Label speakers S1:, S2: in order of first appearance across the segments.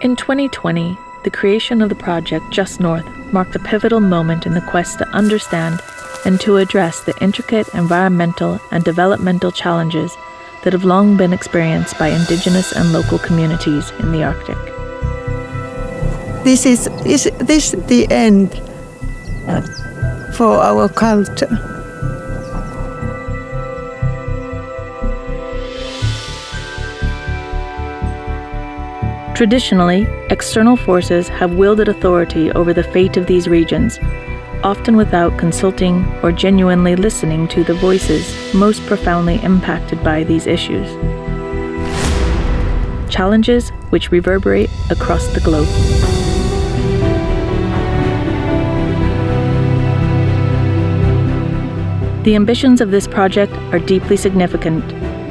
S1: In 2020, the creation of the project Just North marked a pivotal moment in the quest to understand and to address the intricate environmental and developmental challenges that have long been experienced by Indigenous and local communities in the Arctic.
S2: Is this the end for our culture?
S1: Traditionally, external forces have wielded authority over the fate of these regions, often without consulting or genuinely listening to the voices most profoundly impacted by these issues. Challenges which reverberate across the globe. The ambitions of this project are deeply significant,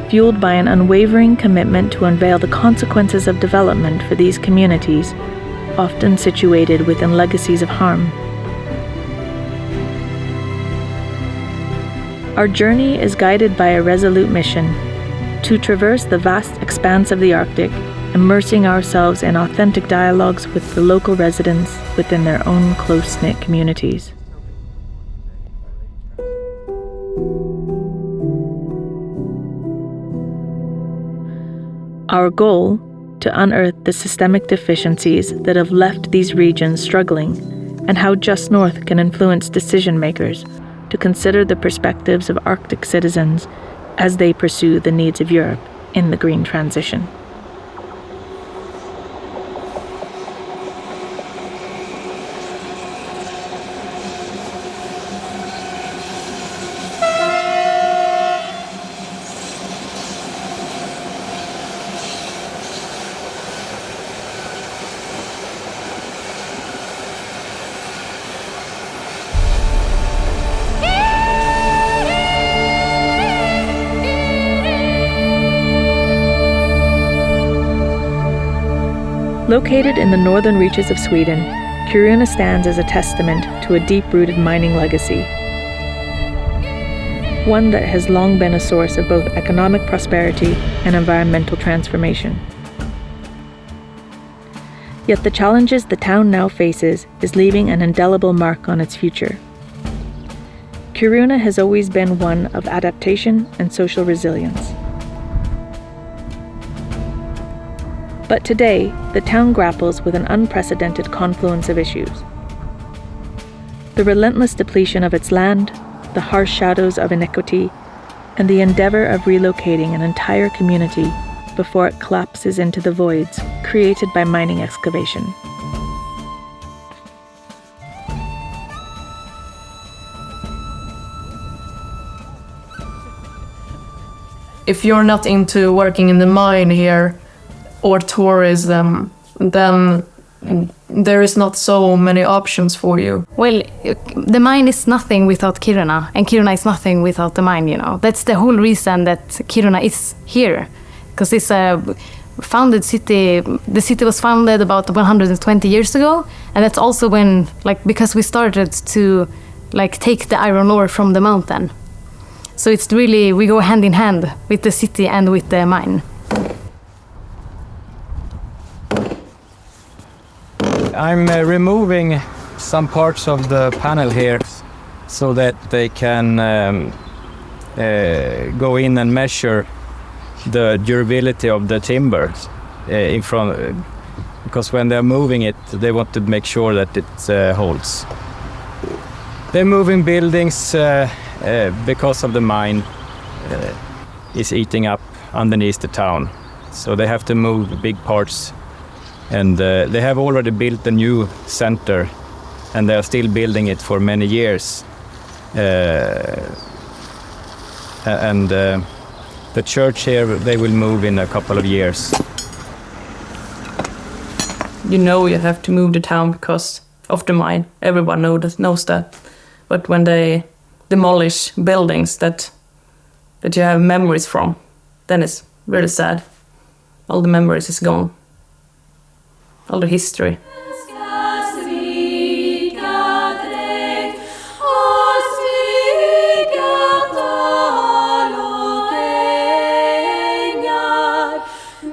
S1: fueled by an unwavering commitment to unveil the consequences of development for these communities, often situated within legacies of harm. Our journey is guided by a resolute mission to traverse the vast expanse of the Arctic, immersing ourselves in authentic dialogues with the local residents within their own close-knit communities. Our goal, to unearth the systemic deficiencies that have left these regions struggling and how Just North can influence decision makers to consider the perspectives of Arctic citizens as they pursue the needs of Europe in the green transition. Located in the northern reaches of Sweden, Kiruna stands as a testament to a deep-rooted mining legacy, one that has long been a source of both economic prosperity and environmental transformation. Yet the challenges the town now faces is leaving an indelible mark on its future. Kiruna has always been one of adaptation and social resilience. But today, the town grapples with an unprecedented confluence of issues. The relentless depletion of its land, the harsh shadows of inequity, and the endeavor of relocating an entire community before it collapses into the voids created by mining excavation.
S3: If you're not into working in the mine here, or tourism, then there is not so many options for you.
S4: Well, the mine is nothing without Kiruna, and Kiruna is nothing without the mine, you know. That's the whole reason that Kiruna is here, because it's a founded city. The city was founded about 120 years ago, and that's also when, because we started to, take the iron ore from the mountain. So it's really, we go hand in hand with the city and with the mine.
S5: I'm removing some parts of the panel here so that they can go in and measure the durability of the timber in front, because when they're moving it, they want to make sure that it holds. They're moving buildings because of the mine is eating up underneath the town, so they have to move big parts. And they have already built a new center, and they are still building it for many years. And the church here, they will move in a couple of years.
S3: You know you have to move the town because of the mine. Everyone knows that. But when they demolish buildings that you have memories from, then it's really sad. All the memories is gone. All the history.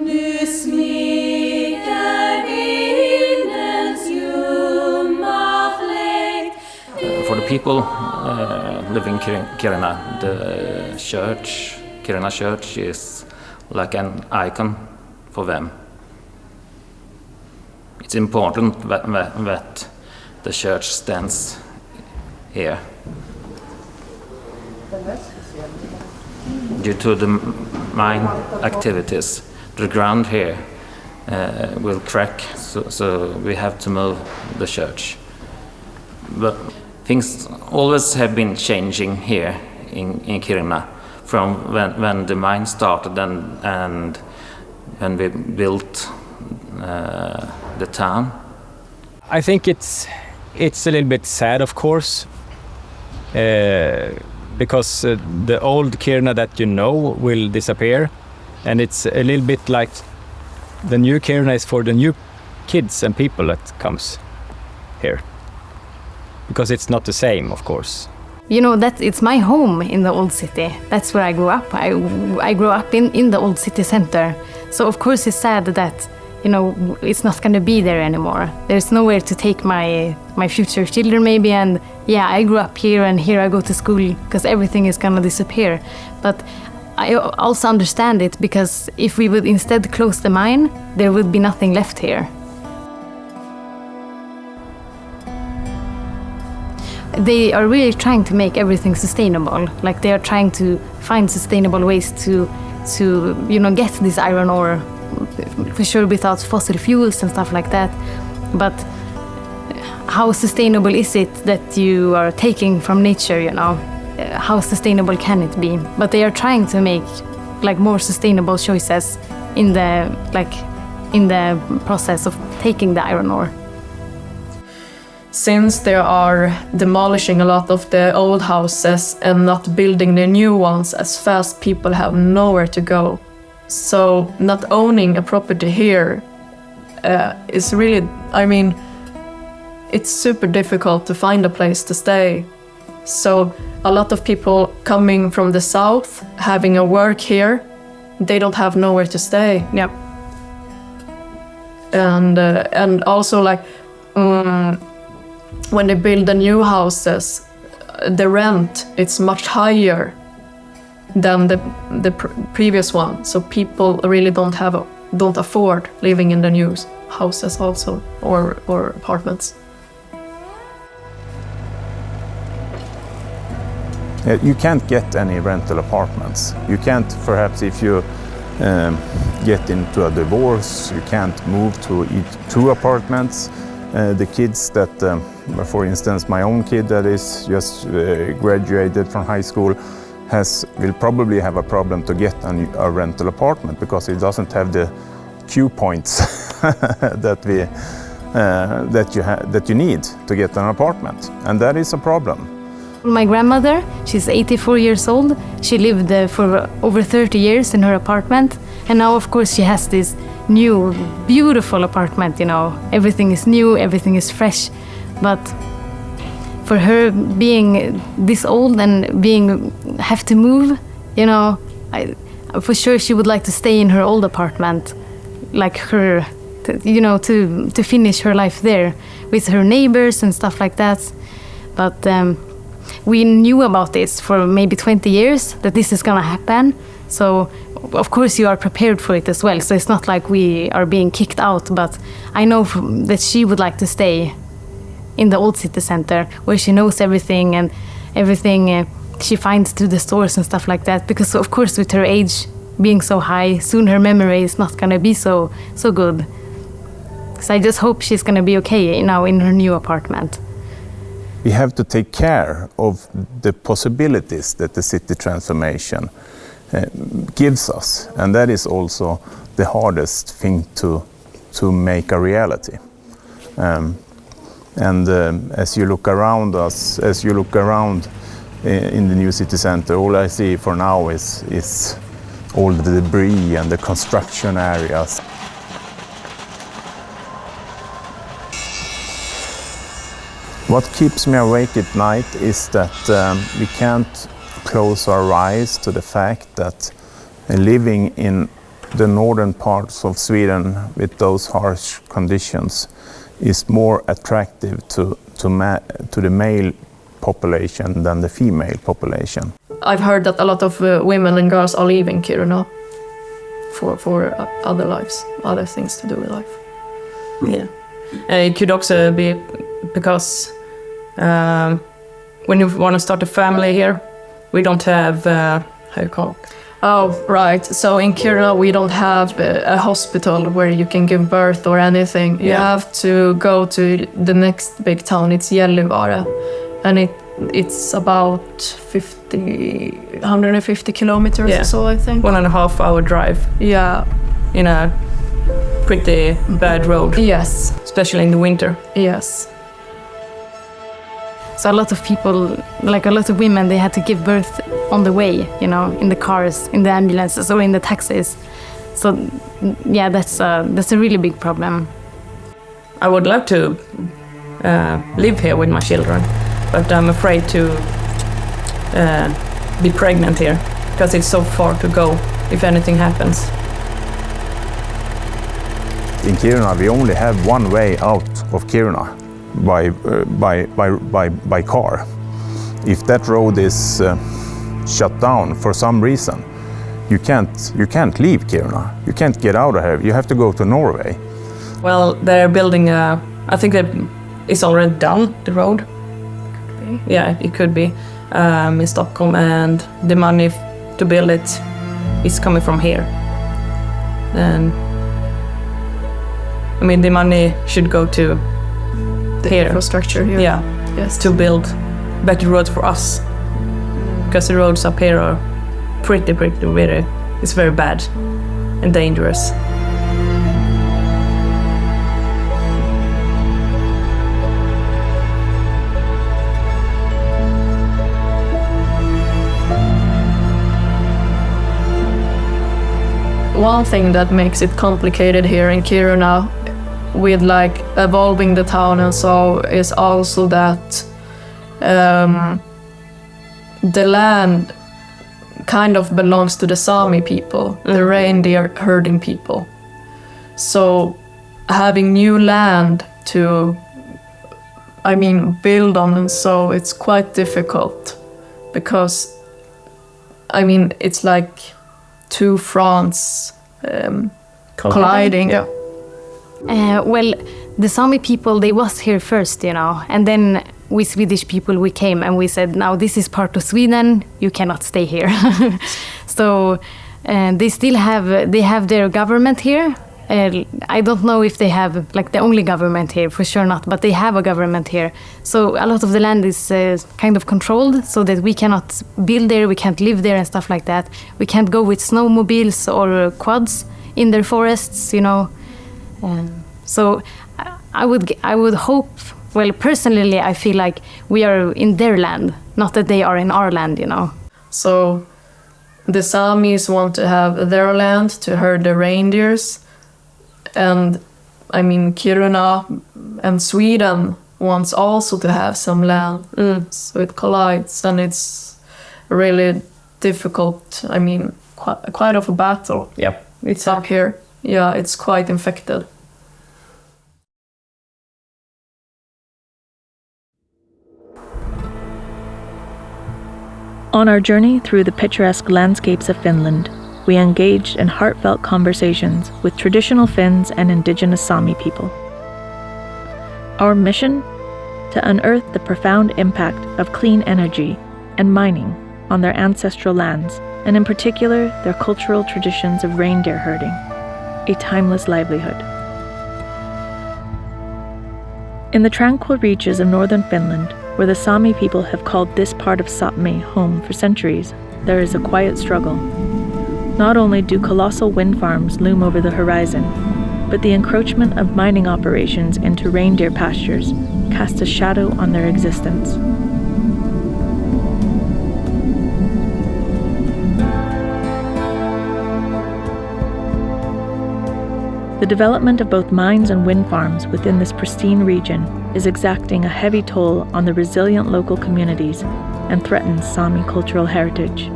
S6: Nu smyger vi people live in Kiruna, the church, Kiruna Church, is like an icon for them. It's important that the church stands here. Due to the mine activities, the ground here will crack, so we have to move the church. But things always have been changing here in Kiruna from when the mine started and when we built the town.
S5: I think it's a little bit sad, of course, because the old Kiruna that you know will disappear, and it's a little bit like the new Kiruna is for the new kids and people that comes here, because it's not the same, of course.
S4: You know, that it's my home in the old city. That's where I grew up. I grew up in the old city center. So of course it's sad that, you know, it's not going to be there anymore. There's nowhere to take my future children maybe, and yeah, I grew up here and here I go to school because everything is going to disappear. But I also understand it, because if we would instead close the mine, there would be nothing left here. They are really trying to make everything sustainable. Like, they are trying to find sustainable ways to you know, get this iron ore, for sure without fossil fuels and stuff like that. But how sustainable is it that you are taking from nature, you know? How sustainable can it be? But they are trying to make like more sustainable choices in the process of taking the iron ore.
S3: Since they are demolishing a lot of the old houses and not building the new ones as fast, people have nowhere to go. So not owning a property here is really, I mean, it's super difficult to find a place to stay. So a lot of people coming from the south, having a work here, they don't have nowhere to stay.
S4: Yep.
S3: And also, like, when they build the new houses, the rent, it's much higher than the previous one. So people really don't afford living in the new houses also, or apartments.
S7: You can't get any rental apartments. You can't, perhaps if you get into a divorce, you can't move to two apartments. The kids that, for instance, my own kid that is just graduated from high school will probably have a problem to get a rental apartment, because it doesn't have the queue points that you need to get an apartment, and that is a problem.
S4: My grandmother, she's 84 years old. She lived for over 30 years in her apartment, and now of course she has this new, beautiful apartment, you know. Everything is new, everything is fresh. But for her, being this old and have to move, you know, for sure she would like to stay in her old apartment, like her, you know, to finish her life there with her neighbors and stuff like that. But we knew about this for maybe 20 years, that this is gonna happen. So of course you are prepared for it as well. So it's not like we are being kicked out, but I know that she would like to stay in the old city center, where she knows everything, and everything she finds through the stores and stuff like that. Because of course with her age being so high, soon her memory is not gonna be so good. So I just hope she's gonna be okay now in her new apartment.
S7: We have to take care of the possibilities that the city transformation gives us, and that is also the hardest thing to make a reality. As you look around us, in the new city center, all I see for now is all the debris and the construction areas. What keeps me awake at night is that we can't close our eyes to the fact that living in the northern parts of Sweden with those harsh conditions is more attractive to the male population than the female population.
S8: I've heard that a lot of women and girls are leaving Kiruna for other lives, other things to do with life.
S3: Yeah. It could also be because when you want to start a family here, we don't have, how you call it?
S8: Oh, right. So in Kiruna, we don't have a hospital where you can give birth or anything. You have to go to the next big town. It's Gällivare. And it's about 150 kilometers or so, I think.
S3: 1.5 hour drive.
S8: Yeah.
S3: In a pretty bad road.
S8: Yes.
S3: Especially in the winter.
S8: Yes.
S4: So a lot of people, like a lot of women, they had to give birth on the way, you know, in the cars, in the ambulances, or in the taxis. So, yeah, that's a really big problem.
S3: I would love to live here with my children, but I'm afraid to be pregnant here because it's so far to go if anything happens.
S7: In Kiruna, we only have one way out of Kiruna by car. If that road is shut down for some reason, you can't leave Kiruna. You can't get out of here. You have to go to Norway.
S3: Well, they're building I think that it's already done, the road. Could be. Yeah, it could be in Stockholm, and the money to build it is coming from here. And I mean, the money should go to here.
S8: Infrastructure here.
S3: Yeah,
S8: Yes.
S3: to build better roads for us. Because the roads up here are it's very bad and dangerous.
S8: One thing that makes it complicated here in Kiruna with like evolving the town and so is also that the land kind of belongs to the Sami people, the reindeer herding people. So having new land to, build on, and so it's quite difficult because, it's like two fronts colliding. Yeah.
S4: Well, the Sami people, they was here first, you know, and then we Swedish people, we came and we said, now this is part of Sweden, you cannot stay here. So they still have their government here. I don't know if they have like the only government here, for sure not, but they have a government here. So a lot of the land is kind of controlled so that we cannot build there, we can't live there and stuff like that. We can't go with snowmobiles or quads in their forests, you know. So I would hope, well, personally, I feel like we are in their land, not that they are in our land, you know.
S8: So the Samis want to have their land to herd the reindeers, and Kiruna and Sweden wants also to have some land. So it collides, and it's really difficult. Quite of a battle.
S3: Yep.
S8: It's up here. Yeah, it's quite infected.
S1: On our journey through the picturesque landscapes of Finland, we engaged in heartfelt conversations with traditional Finns and indigenous Sami people. Our mission? To unearth the profound impact of clean energy and mining on their ancestral lands, and in particular their cultural traditions of reindeer herding, a timeless livelihood. In the tranquil reaches of northern Finland, where the Sami people have called this part of Sapmi home for centuries, there is a quiet struggle. Not only do colossal wind farms loom over the horizon, but the encroachment of mining operations into reindeer pastures casts a shadow on their existence. The development of both mines and wind farms within this pristine region is exacting a heavy toll on the resilient local communities and threatens Sami cultural heritage.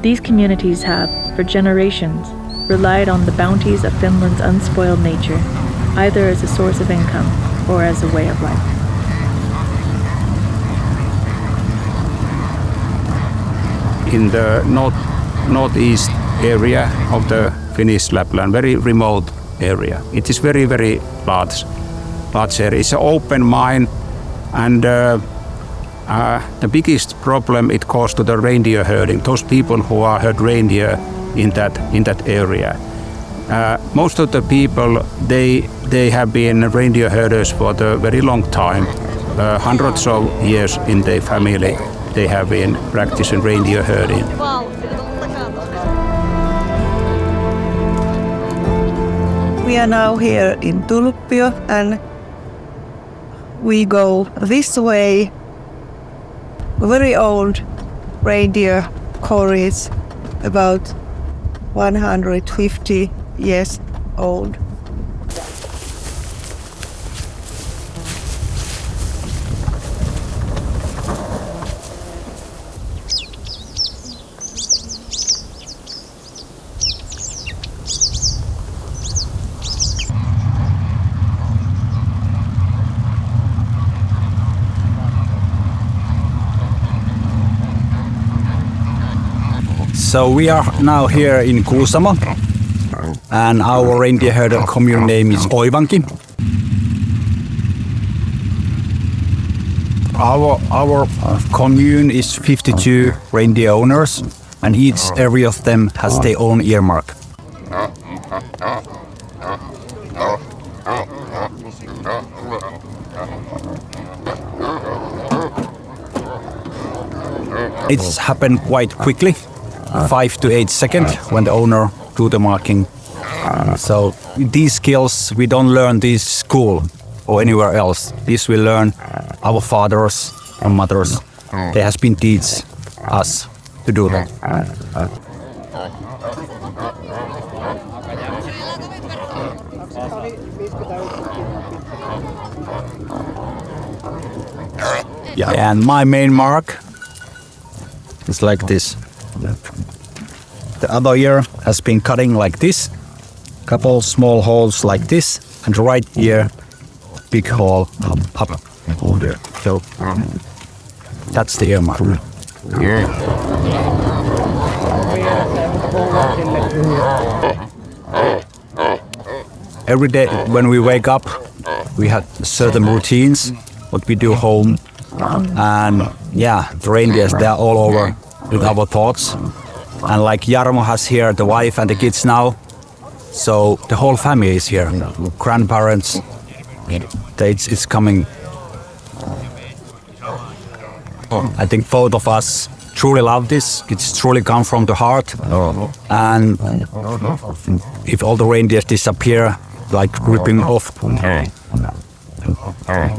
S1: These communities have, for generations, relied on the bounties of Finland's unspoiled nature, either as a source of income or as a way of life.
S9: in the northeast area of the Finnish Lapland, very remote area. It is very, very large area. It's an open mine, and the biggest problem it caused to the reindeer herding. Those people who are herd reindeer in that area. Most of the people they have been reindeer herders for the very long time. Hundreds of years in their family, they have been practicing reindeer herding.
S2: We are now here in Tulppio, and we go this way. Very old reindeer corridors, about 150 years old.
S10: So we are now here in Kuusamo, and our reindeer herder commune name is Oivanki. Our commune is 52 reindeer owners, and each area of them has their own earmark. It's happened quite quickly, 5 to 8 seconds when the owner do the marking. So these skills we don't learn this school or anywhere else. This we learn our fathers and mothers. They has been teach us to do that. Yeah, and my main mark is like this. The other ear has been cutting like this, couple small holes like this, and right here, big hole up. So that's the ear mark. Every day when we wake up, we have certain routines, what we do home, and yeah, the reindeers, they're all over with our thoughts. And like Jarmo has here the wife and the kids now, so the whole family is here. Grandparents, it's coming. I think both of us truly love this. It's truly come from the heart. And if all the reindeers disappear, like ripping off,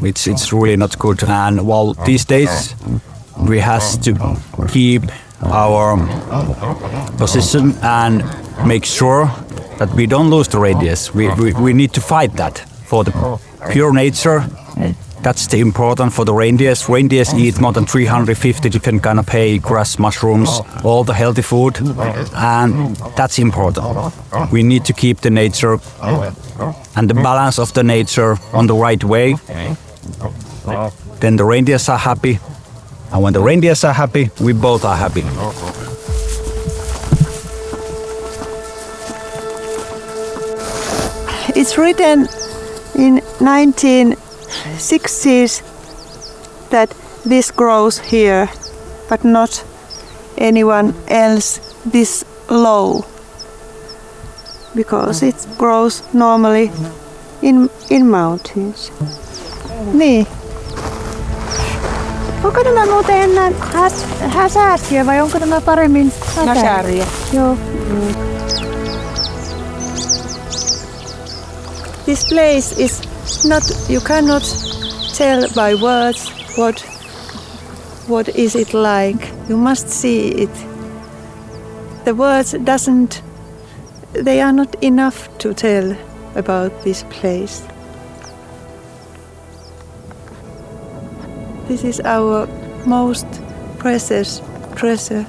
S10: it's really not good. And well, these days we have to keep our position and make sure that we don't lose the reindeers. We need to fight that for the pure nature. That's the important for the reindeers. Reindeers eat more than 350 different kind of hay, grass, mushrooms, all the healthy food, and that's important. We need to keep the nature and the balance of the nature on the right way. Then the reindeers are happy, and when the reindeers are happy, we both are happy.
S2: It's written in 1960s that this grows here, but not anyone else this low, because it grows normally in mountains. Niin.
S11: Onko nämä muuten enää häsääsiä vai onko nämä paremmin häsääriä? Joo.
S2: This place is not, you cannot tell by words what is it like. You must see it. The words they are not enough to tell about this place. This is our most precious treasure.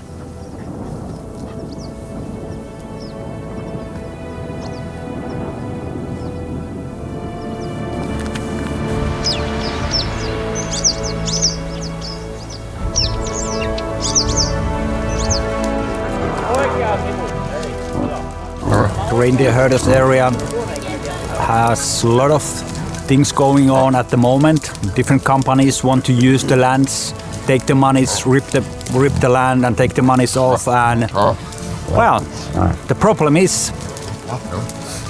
S10: The reindeer herders area has a lot of things going on at the moment. Different companies want to use the lands, take the monies, rip the land and take the monies off. And well, the problem is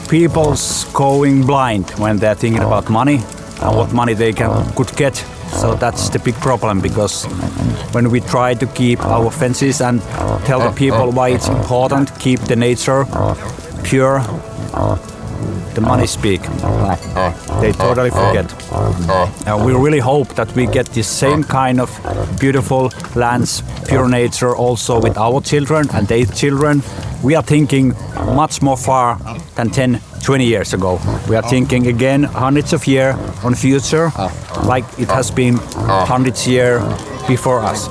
S10: people's going blind when they're thinking about money and what money they could get. So that's the big problem, because when we try to keep our fences and tell the people why it's important, keep the nature pure, the money speak. They totally forget. And we really hope that we get this same kind of beautiful lands, pure nature also with our children and their children. We are thinking much more far than 10, 20 years ago. We are thinking again hundreds of years on future, like it has been hundreds of years before us.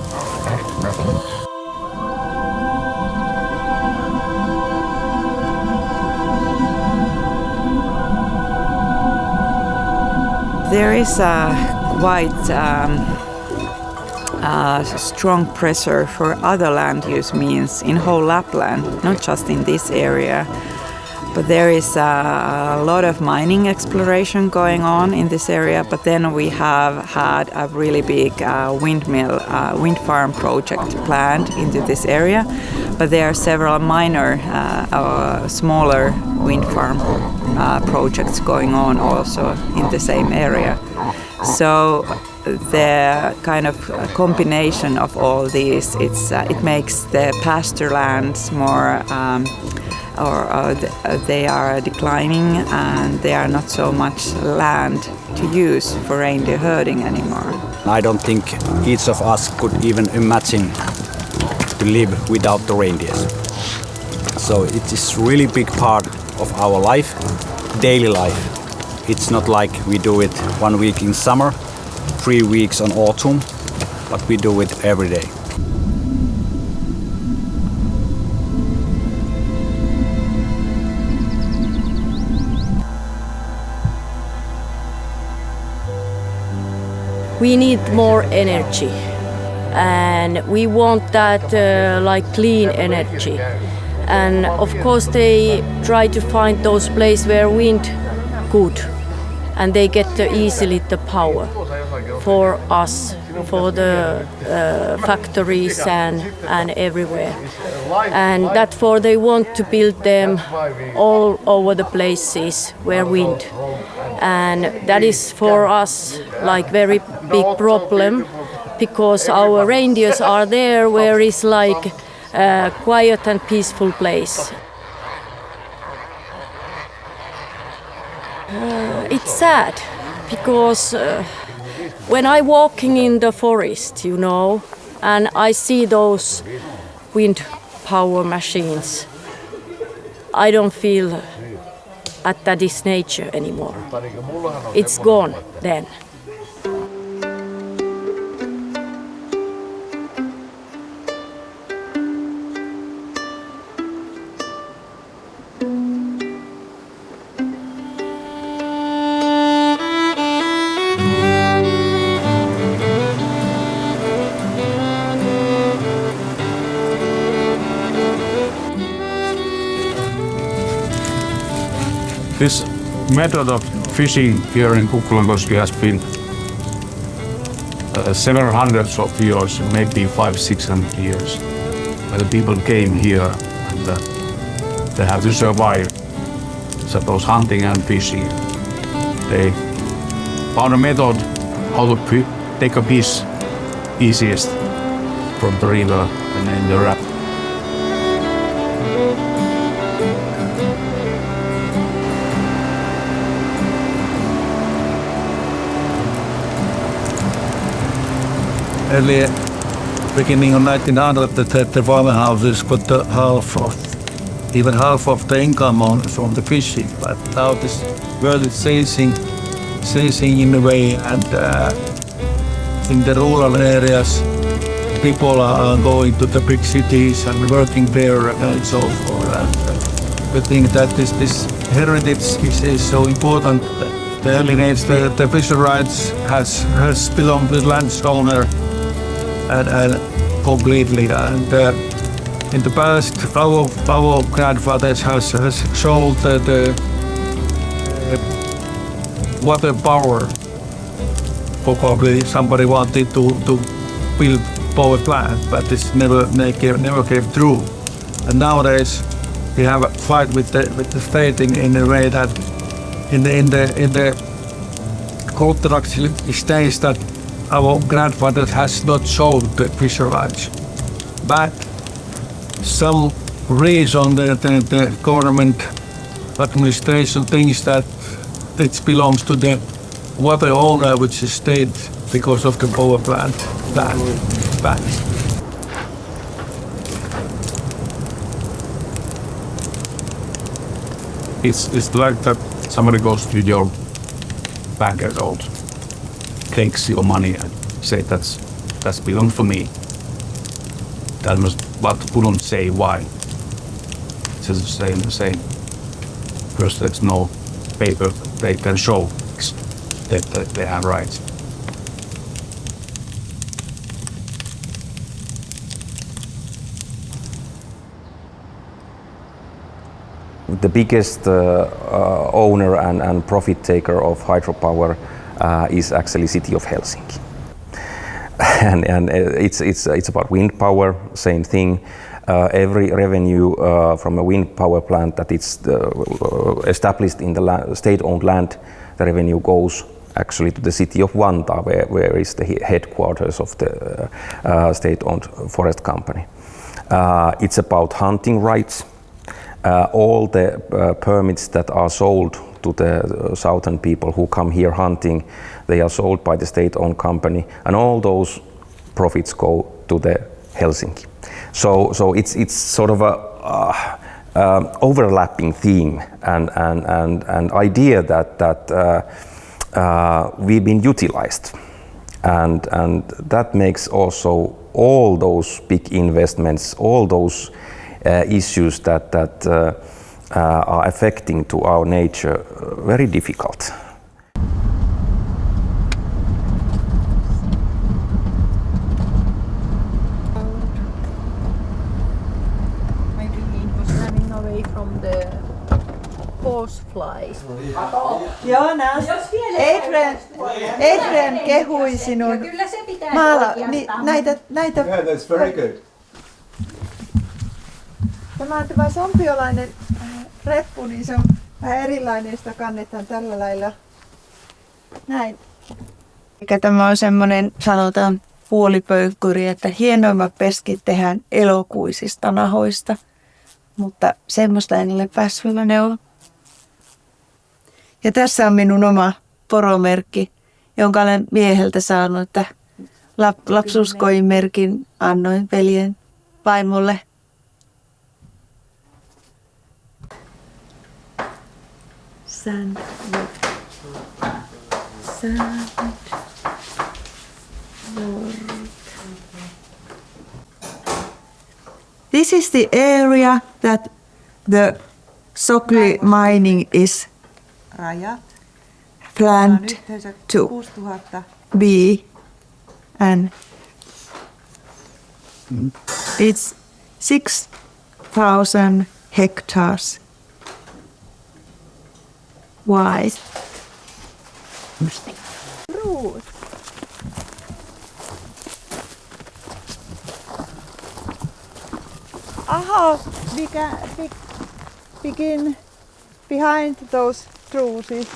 S2: There is a quite strong pressure for other land use means in whole Lapland, not just in this area. But there is a lot of mining exploration going on in this area. But then we have had a really big wind farm project planned into this area. But there are several minor, smaller wind farm projects going on also in the same area. So the kind of combination of all these, it makes the pasture lands more, they are declining, and there are not so much land to use for reindeer herding anymore.
S10: I don't think each of us could even imagine to live without the reindeers. So it is really big part of our life, daily life. It's not like we do it 1 week in summer, 3 weeks on autumn, but we do it every day.
S12: We need more energy, and we want that like clean energy. And of course they try to find those places where wind good, and they get easily the power for us, for the factories and everywhere. And therefore they want to build them all over the places where wind. And that is for us like very big problem, because our reindeers are there where it's like a quiet and peaceful place. It's sad because when I'm walking in the forest, you know, and I see those wind power machines, I don't feel that is nature anymore. It's gone then.
S9: This method of fishing here in Kukkulankoski has been several hundreds of years, maybe 500-600 years. When the people came here, and they have to survive, suppose hunting and fishing. They found a method how to take a fish easiest from the river and in the raft.
S13: Early beginning of 1900, the farming houses got even half of the income from the fishing. But now this world is ceasing in a way, and in the rural areas, people are going to the big cities and working there and so forth. And we think that this heritage is so important. The early days, the fisher rights has belonged to the landowner. And completely, and In the past, our grandfathers has sold the water power. Probably somebody wanted to build power plant, but this never came through. And nowadays, we have a fight with the state in a way that in the contract it states that our grandfathers has not sold the fisher rights, but some reason the government administration thinks that it belongs to the water owner, which is state, because of the power plant ban.
S9: It's like that somebody goes to your bank account, takes your money and say that's belongs to me. That must, but wouldn't say why. It's just the same. Because there's no paper they can show that they have rights.
S14: The biggest owner and profit taker of hydropower is actually city of Helsinki. and it's about wind power, same thing. Every revenue from a wind power plant that it's established in the state-owned land, the revenue goes actually to the city of Vantaa, where is the headquarters of the state-owned forest company. It's about hunting rights. All the permits that are sold to the southern people who come here hunting, they are sold by the state-owned company, and all those profits go to the Helsinki. So it's sort of a overlapping theme and idea that we've been utilized, and that makes also all those big investments, all those issues that are affecting to our nature very difficult.
S2: Maybe he was running away from the horseflies. Joonas, Adrian kehui sinun näitä.
S13: Yeah, that's very good.
S2: Tämä sompiolainen reppu, niin se on vähän erilainen, sitä kannetaan tällä lailla. Näin. Eikä tämä on semmoinen, sanotaan puolipöykkuri, että hienoimmat peskit tehdään elokuisista nahoista, mutta semmoista en ole päässyt neuvoa. Ja tässä on minun oma poromerkki, jonka olen mieheltä saanut, että lapsuuskoin merkin annoin veljen vaimolle. Sandwood. This is the area that the Sokli mining is planned to be, and it's 6,000 hectares wide. Aha, we can begin behind those trees.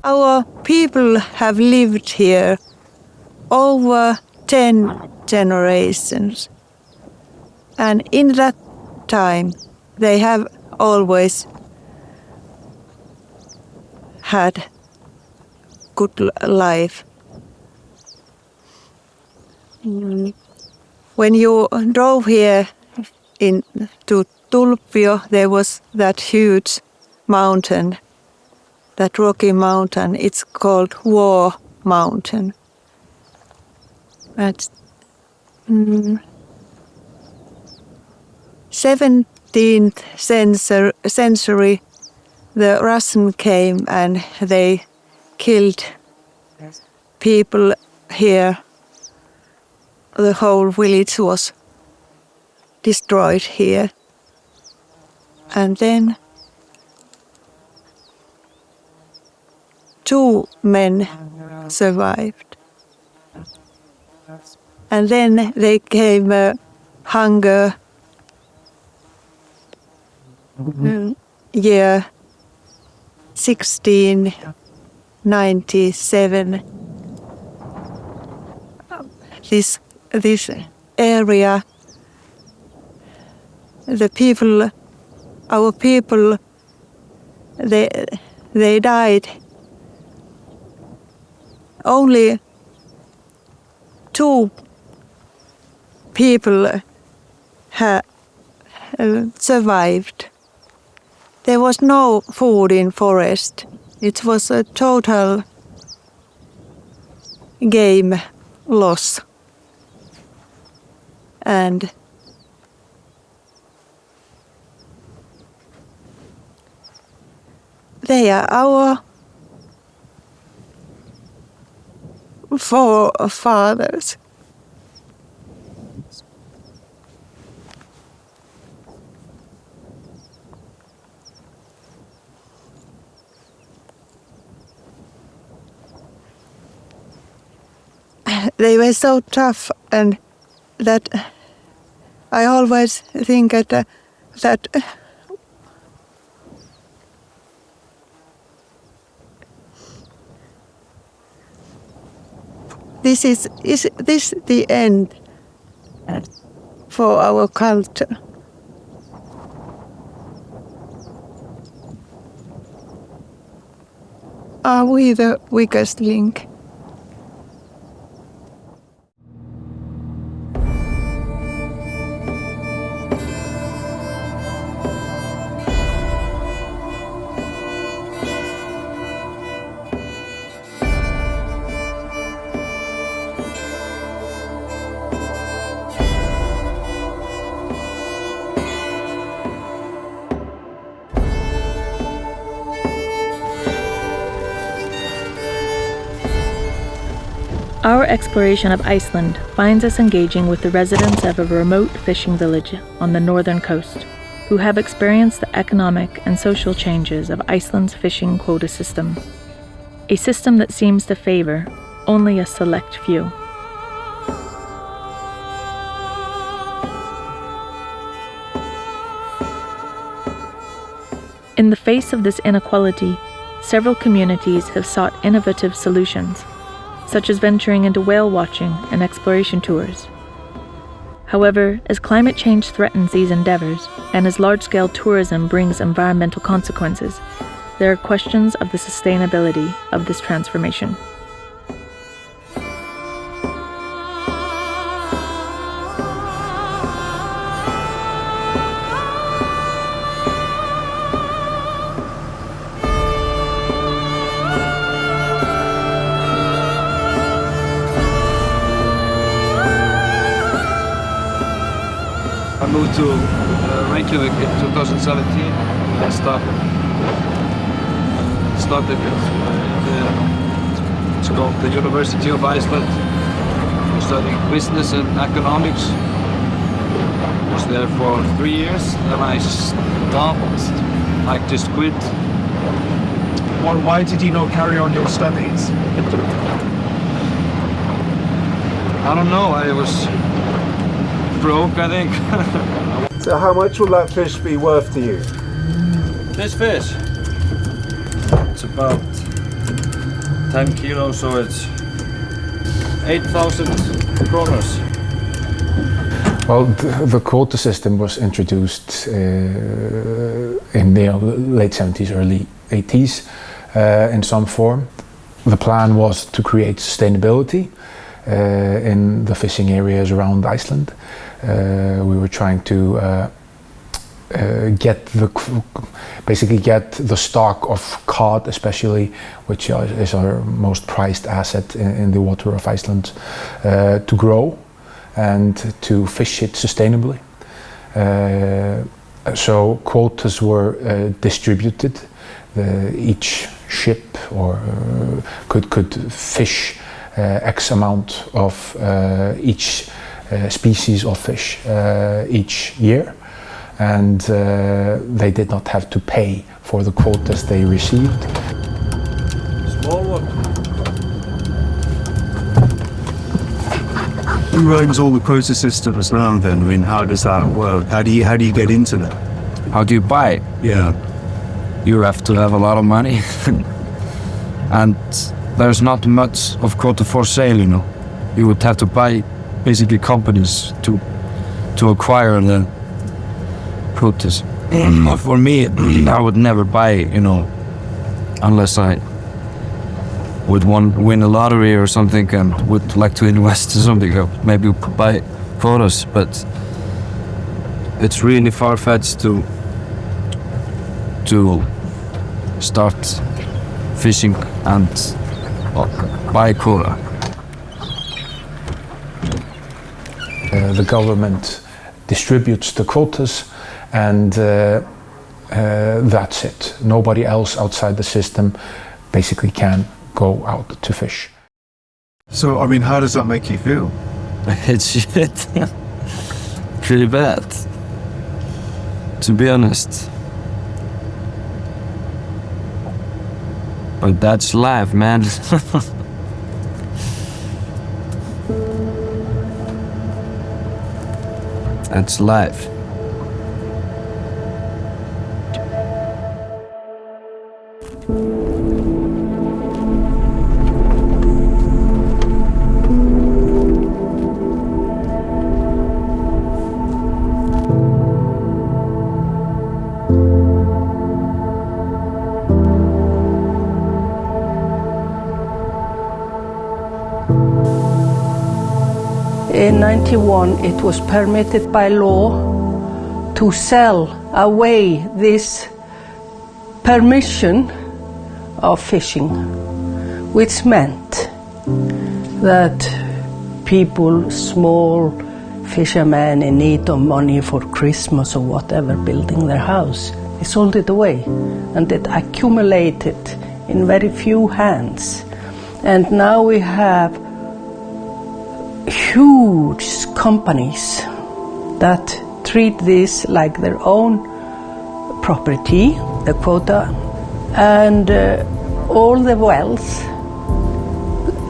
S2: Our people have lived here over 10 generations, and in that time they have always had good life. When you drove here to Tulppio, there was that huge mountain, that rocky mountain. It's called War Mountain. That's 7 15th century, the Russian came and they killed people here. The whole village was destroyed here. And then 2 men survived. And then they came hunger year 1697. This area, our people, they died. Only 2 people survived. There was no food in forest. It was a total game loss. And they are our forefathers. They were so tough, and that I always think that this is the end for our culture. Are we the weakest link?
S1: Our exploration of Iceland finds us engaging with the residents of a remote fishing village on the northern coast, who have experienced the economic and social changes of Iceland's fishing quota system, a system that seems to favor only a select few. In the face of this inequality, several communities have sought innovative solutions, such as venturing into whale watching and exploration tours. However, as climate change threatens these endeavors, and as large-scale tourism brings environmental consequences, there are questions of the sustainability of this transformation.
S13: I moved to Reykjavik in 2017. I started it's called the University of Iceland. I'm studying business and economics. I was there for 3 years, then I stopped. I just quit.
S15: Well, why did you not carry on your studies?
S13: I don't know, I was broke, I think.
S15: So how much will that fish be worth to you?
S5: This fish, it's about 10 kilos, so it's 8,000 kroners.
S16: Well, the quota system was introduced in the late 70s, early 80s in some form. The plan was to create sustainability in the fishing areas around Iceland. We were trying to basically get the stock of cod, especially, which is our most prized asset in the water of Iceland, to grow and to fish it sustainably. So quotas were distributed. Each ship or could fish X amount of each species of fish each year, and they did not have to pay for the quotas they received.
S15: Small one. Who runs all the quota systems now then? I mean, how does that work? How do you get into that?
S10: How do you buy?
S15: Yeah.
S10: You have to have a lot of money. And there's not much of quota for sale, you know. You would have to buy basically companies to acquire the quotas. For me, I would never buy, you know, unless I would win a lottery or something and would like to invest in something. Maybe buy quotas, but it's really far-fetched to start fishing and buy quota.
S16: The government distributes the quotas, and that's it. Nobody else outside the system basically can go out to fish.
S15: So, I mean, how does that make you feel?
S10: It's shit. Pretty bad, to be honest. But that's life, man. That's life.
S17: In 91, it was permitted by law to sell away this permission of fishing, which meant that people, small fishermen in need of money for Christmas or whatever, building their house, they sold it away, and it accumulated in very few hands. And now we have huge companies that treat this like their own property, the quota, and all the wealth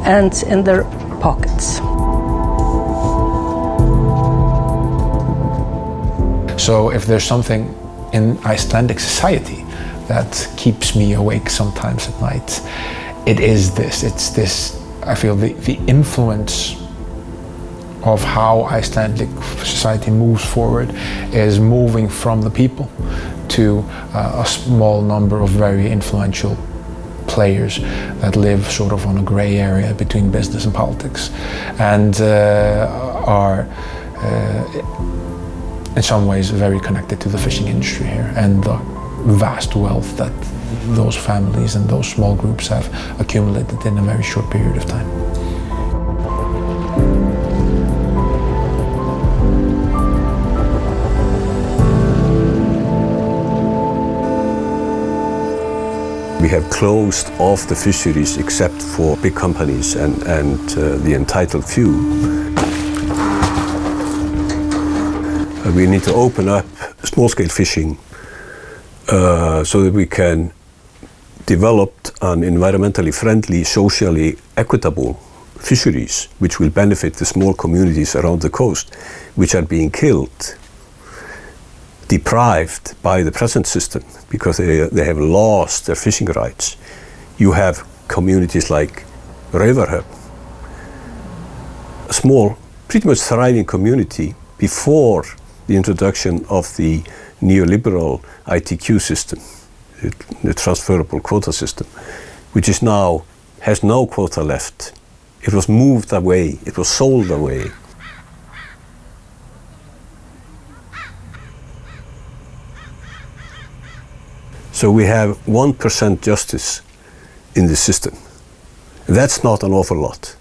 S17: ends in their pockets.
S16: So if there's something in Icelandic society that keeps me awake sometimes at night, it is this. It's this, I feel, the influence of how Icelandic society moves forward is moving from the people to a small number of very influential players that live sort of on a gray area between business and politics, and are in some ways very connected to the fishing industry here and the vast wealth that those families and those small groups have accumulated in a very short period of time.
S18: We have closed off the fisheries except for big companies and the entitled few. We need to open up small-scale fishing so that we can develop an environmentally friendly, socially equitable fisheries which will benefit the small communities around the coast which are being killed, deprived by the present system because they have lost their fishing rights. You have communities like Raufarhöfn, a small, pretty much thriving community before the introduction of the neoliberal ITQ system, the transferable quota system, which is now has no quota left. It was moved away, it was sold away. So we have 1% justice in the system. That's not an awful lot.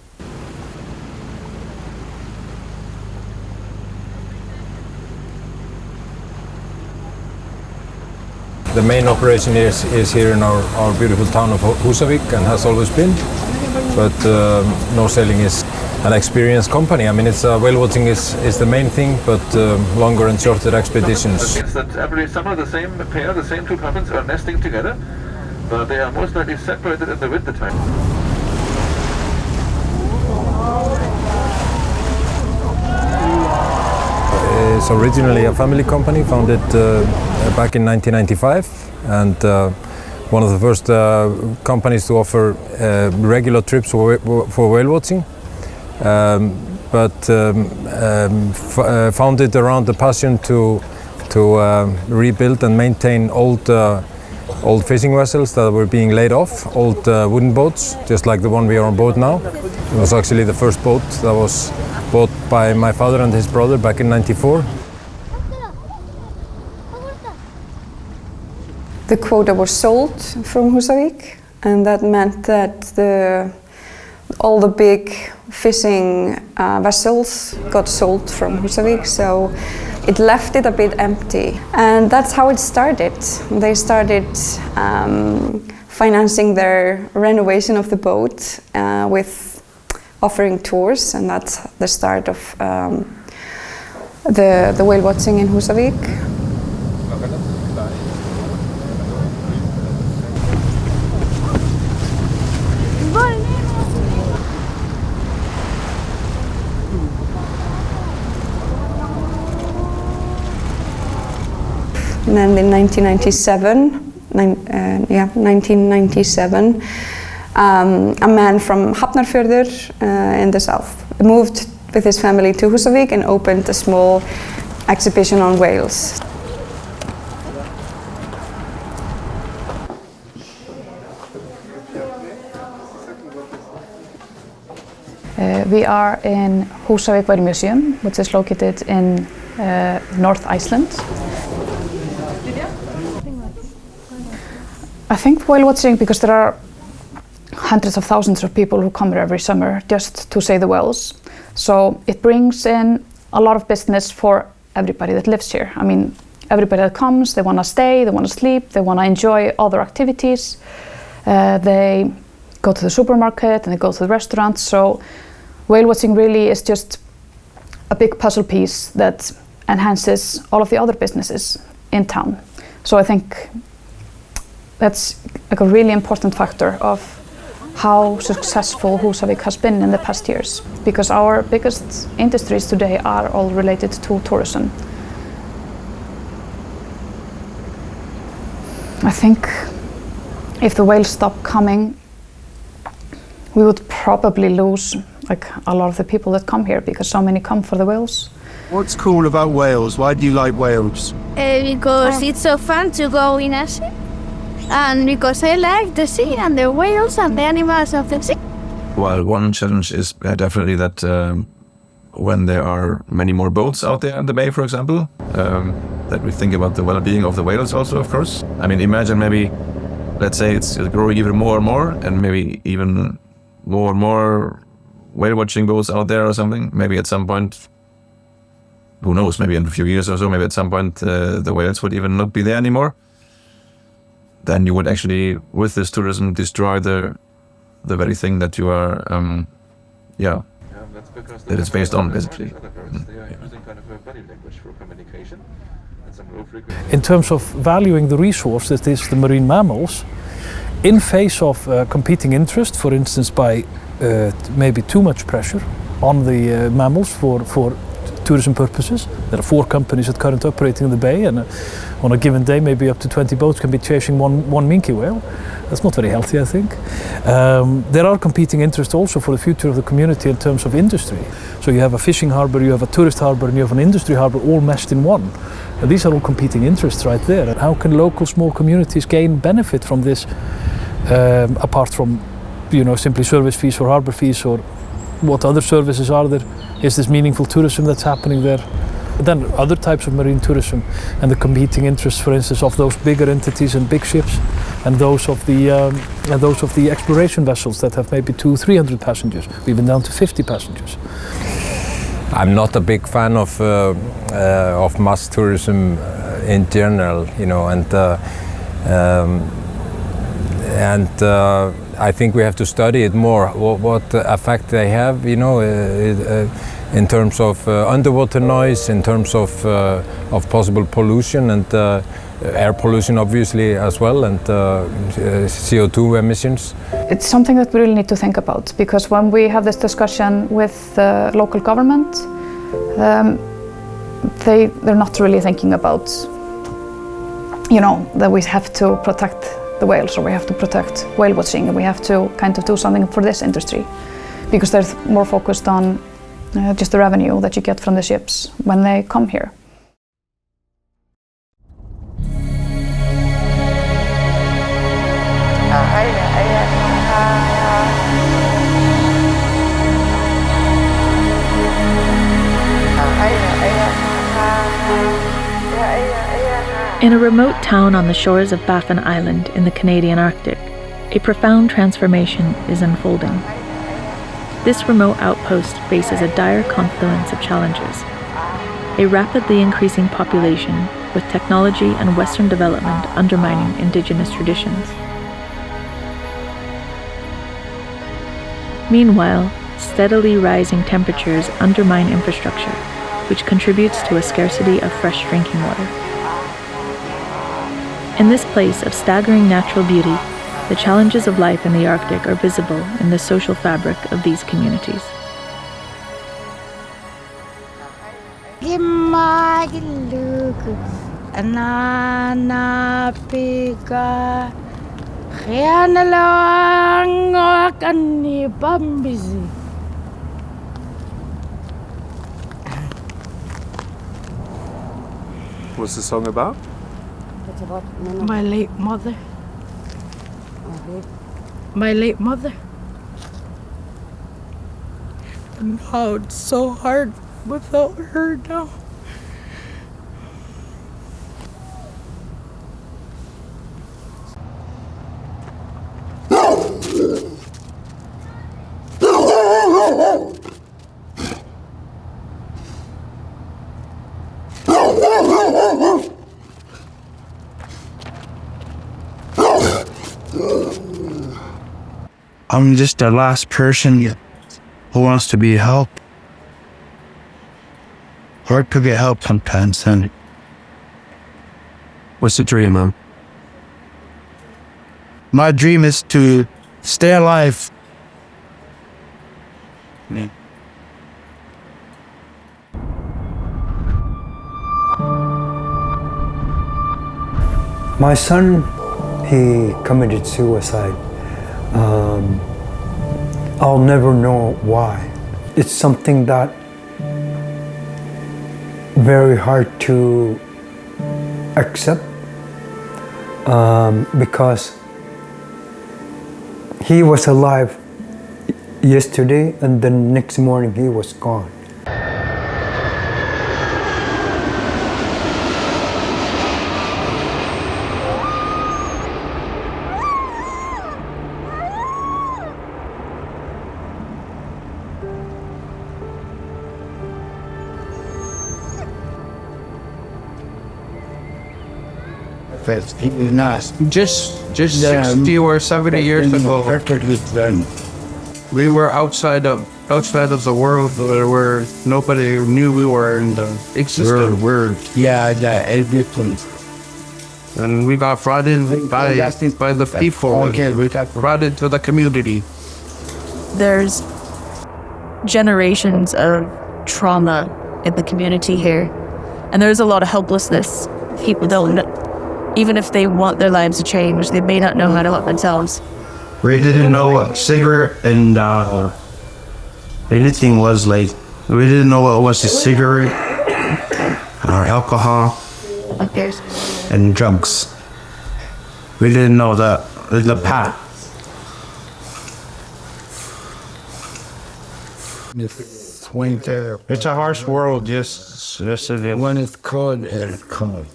S19: The main operation is here in our beautiful town of Húsavík and has always been. But North Sailing is an experienced company. I mean, it's whale watching is the main thing, but longer and shorter expeditions.
S20: It means that every summer the same pair, the same two puffins are nesting together, but they are most likely separated in the winter time.
S19: It's originally a family company founded back in 1995, and one of the first companies to offer regular trips for whale watching. Founded around the passion to rebuild and maintain old fishing vessels that were being laid off, old wooden boats, just like the one we are on board now. It was actually the first boat that was bought by my father and his brother back in '94.
S21: The quota was sold from Húsavík, and that meant that all the big fishing vessels got sold from Húsavík, so it left it a bit empty. And that's how it started. They started financing their renovation of the boat with offering tours, and that's the start of the whale watching in Húsavík. And then in 1997, a man from Hafnarfjörður in the south moved with his family to Húsavík and opened a small exhibition on whales.
S22: We are in Húsavík Whale Museum, which is located in North Iceland. I think whale watching, because there are hundreds of thousands of people who come here every summer just to see the whales. So it brings in a lot of business for everybody that lives here. I mean, everybody that comes, they want to stay, they want to sleep, they want to enjoy other activities. They go to the supermarket and they go to the restaurants. So whale watching really is just a big puzzle piece that enhances all of the other businesses in town. So I think that's like a really important factor of how successful Húsavík has been in the past years, because our biggest industries today are all related to tourism. I think if the whales stop coming, we would probably lose like a lot of the people that come here, because so many come for the whales.
S15: What's cool about Wales? Why do you like Wales?
S11: Because it's so fun to go in a ship. And because I like the sea and the whales and the animals of the sea.
S23: Well, one challenge is definitely that when there are many more boats out there in the bay, for example, that we think about the well-being of the whales also, of course. I mean, imagine maybe, let's say it's growing even more and more, and maybe even more and more whale watching boats out there or something. Maybe at some point, who knows, maybe in a few years or so, maybe at some point the whales would even not be there anymore. Then you would actually, with this tourism, destroy the very thing that you are, that it's based on, basically.
S24: In terms of valuing the resource that is the marine mammals, in face of competing interest, for instance by maybe too much pressure on the mammals for tourism purposes. There are 4 companies at current operating in the bay, and on a given day maybe up to 20 boats can be chasing one minke whale. That's not very healthy, I think. There are competing interests also for the future of the community in terms of industry. So you have a fishing harbour, you have a tourist harbour, and you have an industry harbour all meshed in one. And these are all competing interests right there. And how can local small communities gain benefit from this, apart from, simply service fees or harbour fees, or what other services are there? Is this meaningful tourism that's happening there? But then other types of marine tourism and the competing interests, for instance, of those bigger entities and big ships, and those of the exploration vessels that have maybe 200-300 passengers, even down to 50 passengers.
S19: I'm not a big fan of mass tourism in general, and And I think we have to study it more, what effect they have, you know, in terms of underwater noise, in terms of possible pollution and air pollution obviously as well, and CO2 emissions.
S22: It's something that we really need to think about, because when we have this discussion with the local government, they're not really thinking about, you know, that we have to protect the whales, or we have to protect whale watching, and we have to kind of do something for this industry, because they're more focused on just the revenue that you get from the ships when they come here.
S1: In a remote town on the shores of Baffin Island in the Canadian Arctic, a profound transformation is unfolding. This remote outpost faces a dire confluence of challenges: a rapidly increasing population with technology and Western development undermining Indigenous traditions. Meanwhile, steadily rising temperatures undermine infrastructure, which contributes to a scarcity of fresh drinking water. In this place of staggering natural beauty, the challenges of life in the Arctic are visible in the social fabric of these communities.
S15: What's the song about?
S3: My late mother. My late mother. And how it's so hard without her now.
S4: I'm just the last person who wants to be helped. Hard to get help sometimes. And
S15: what's the dream, man?
S4: My dream is to stay alive. Yeah.
S6: My son, he committed suicide. I'll never know why. It's something that very hard to accept, because he was alive yesterday and then next morning he was gone.
S4: He was nice. Just 60 or 70 years ago, we were outside of the world where nobody knew we were in the existence. And we got brought in by the people, brought into the community.
S7: There's generations of trauma in the community here, and there's a lot of helplessness. People don't, even if they want their lives to change, they may not know how to help themselves.
S4: We didn't know what cigarette and anything was like. We didn't know what was a cigarette or alcohol and drugs. We didn't know the path. It's a harsh world, just when it's cold, it's cold.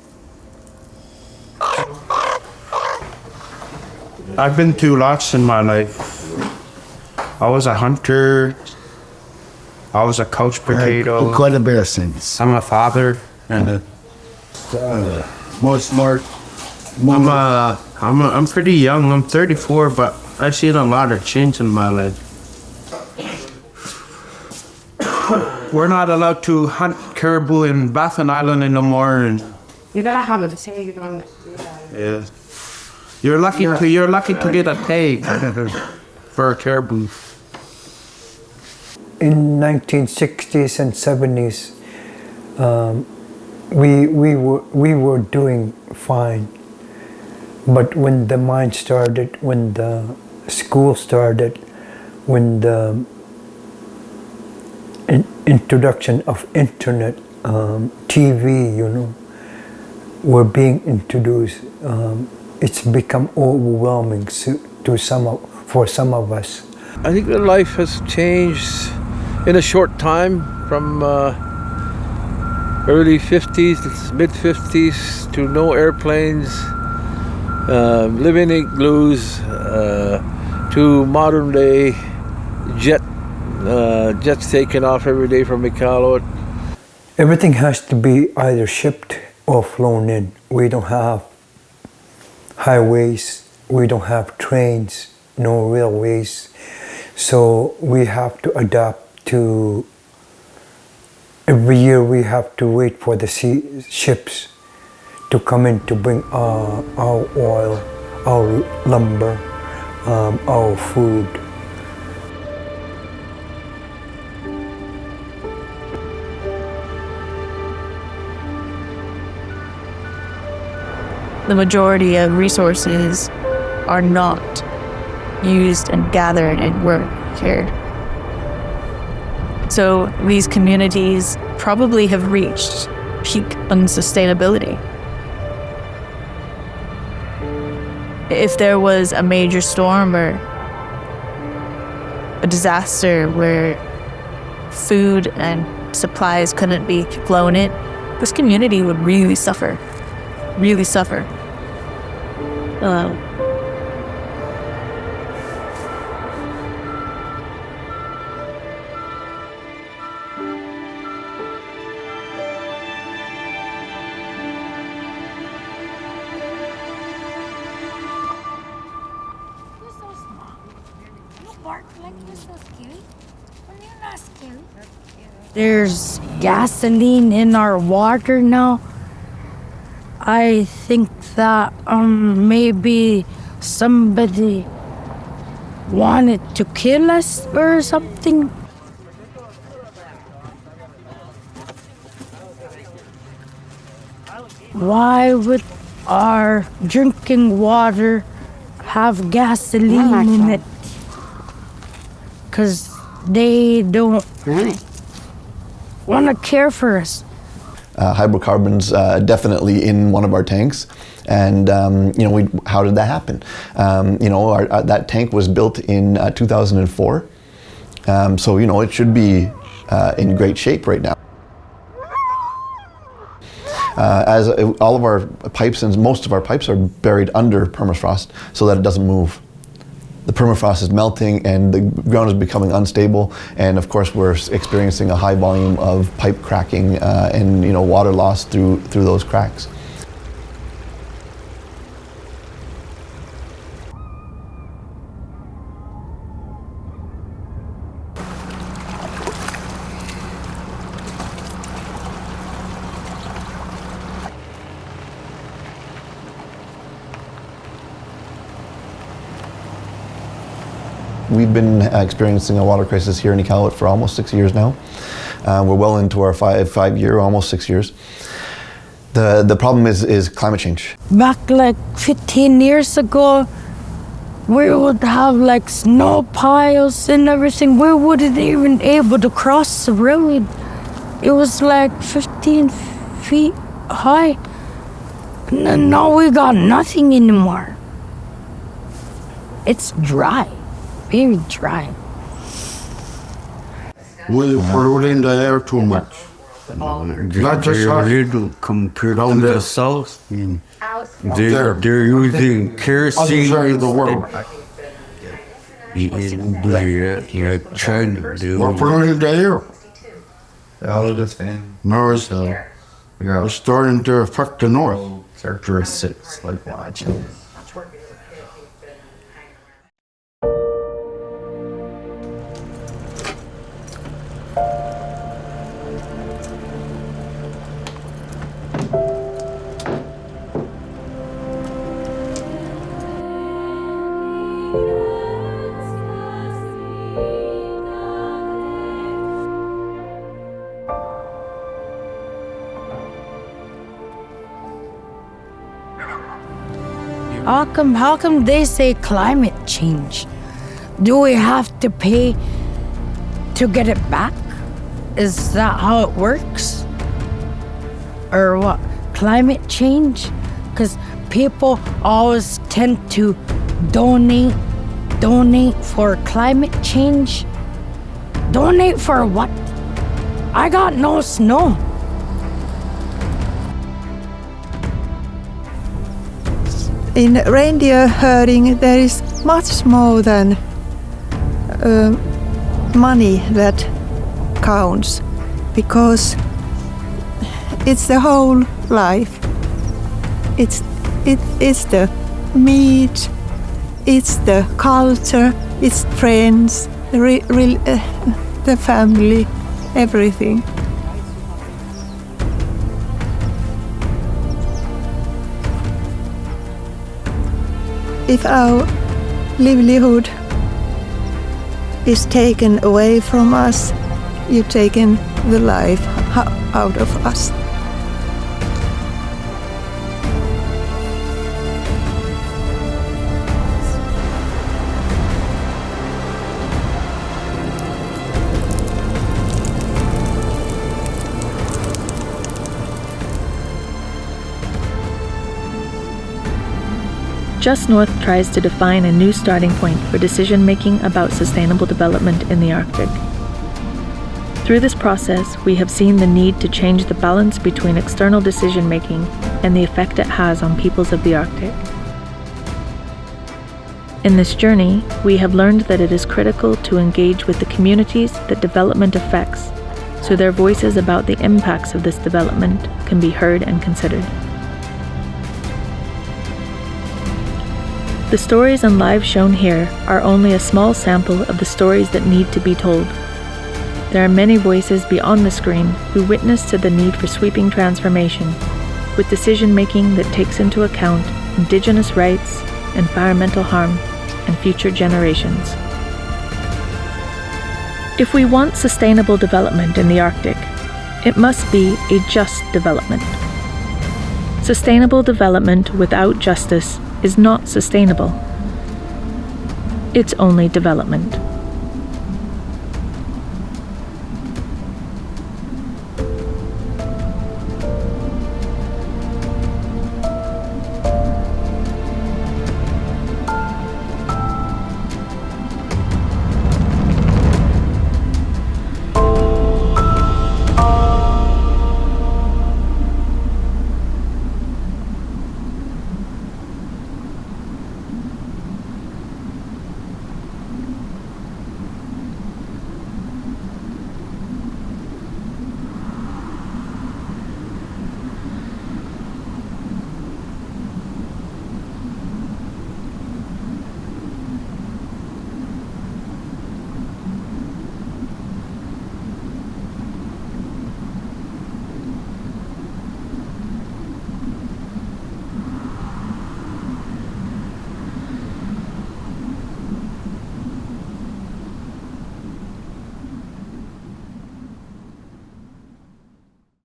S4: I've been through lots in my life. I was a hunter. I was a couch potato.
S15: Quite embarrassing.
S4: I'm a father.
S15: And more smart.
S4: I'm pretty young. I'm 34, but I've seen a lot of change in my life. We're not allowed to hunt caribou in Baffin Island anymore, and
S8: You gotta have a tag on it.
S4: yeah, you're lucky to get a tag for a caribou.
S6: In 1960s and 70s, we were doing fine. But when the mine started, when the school started, when the introduction of internet, TV, were being introduced, it's become overwhelming for some of us.
S9: I think that life has changed in a short time from early 50s, mid 50s to no airplanes, living in igloos, to modern day jets taking off every day from Iqaluit.
S6: Everything has to be either shipped or flown in. We don't have highways, we don't have trains, no railways. So we have to adapt to, every year we have to wait for the ships to come in to bring our oil, our lumber, our food.
S7: The majority of resources are not used and gathered and worked here. So these communities probably have reached peak unsustainability. If there was a major storm or a disaster where food and supplies couldn't be flown in, this community would really suffer. Really suffer.
S8: There's gasoline in our water now. I think that maybe somebody wanted to kill us or something. Why would our drinking water have gasoline in it? Because they don't want to care for us.
S12: Hydrocarbons definitely in one of our tanks, and how did that happen? That tank was built in 2004, so it should be in great shape right now. As all of our pipes and most of our pipes are buried under permafrost so that it doesn't move. The permafrost is melting and the ground is becoming unstable, and of course we're experiencing a high volume of pipe cracking and water loss through those cracks. We've been experiencing a water crisis here in Iqaluit for almost 6 years now. We're well into our five-year, almost 6 years. The problem is climate change.
S8: Back like 15 years ago, we would have like snow piles and everything. We wouldn't even able to cross the road. It was like 15 feet high. And now we got nothing anymore. It's dry. Very dry.
S14: We polluting the air too much. Not just us. Compared down the south. They're using kerosene. Outside the world. We're polluting the air. All of the same. North, it's starting to affect the north. characteristics like that.
S8: How come they say climate change? Do we have to pay to get it back? Is that how it works? Or what? Climate change? Because people always tend to donate for climate change. Donate for what? I got no snow.
S2: In reindeer herding, there is much more than money that counts, because it's the whole life. It's the meat, it's the culture, it's friends, the family, everything. If our livelihood is taken away from us, you've taken the life out of us.
S1: Just North tries to define a new starting point for decision-making about sustainable development in the Arctic. Through this process, we have seen the need to change the balance between external decision-making and the effect it has on peoples of the Arctic. In this journey, we have learned that it is critical to engage with the communities that development affects, so their voices about the impacts of this development can be heard and considered. The stories and lives shown here are only a small sample of the stories that need to be told. There are many voices beyond the screen who witness to the need for sweeping transformation, with decision-making that takes into account Indigenous rights, environmental harm, and future generations. If we want sustainable development in the Arctic, it must be a just development. Sustainable development without justice is not sustainable. It's only development.